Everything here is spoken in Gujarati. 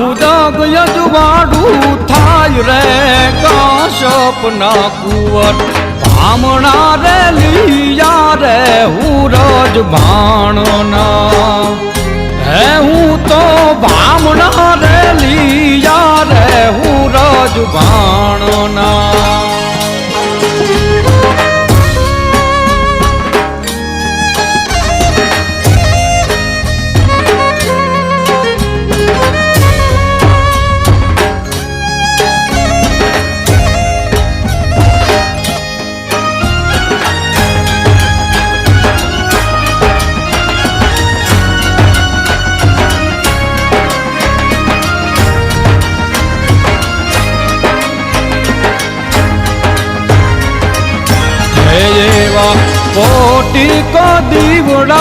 આખું જગ યજવાડું થાય રે કાશપના કુંવર ભામણા રે લીયા રે હું રજ ભાણના હે હું તો ભામણા રે લીયા રે હું રજ ભાણના કોટી કો દીવડા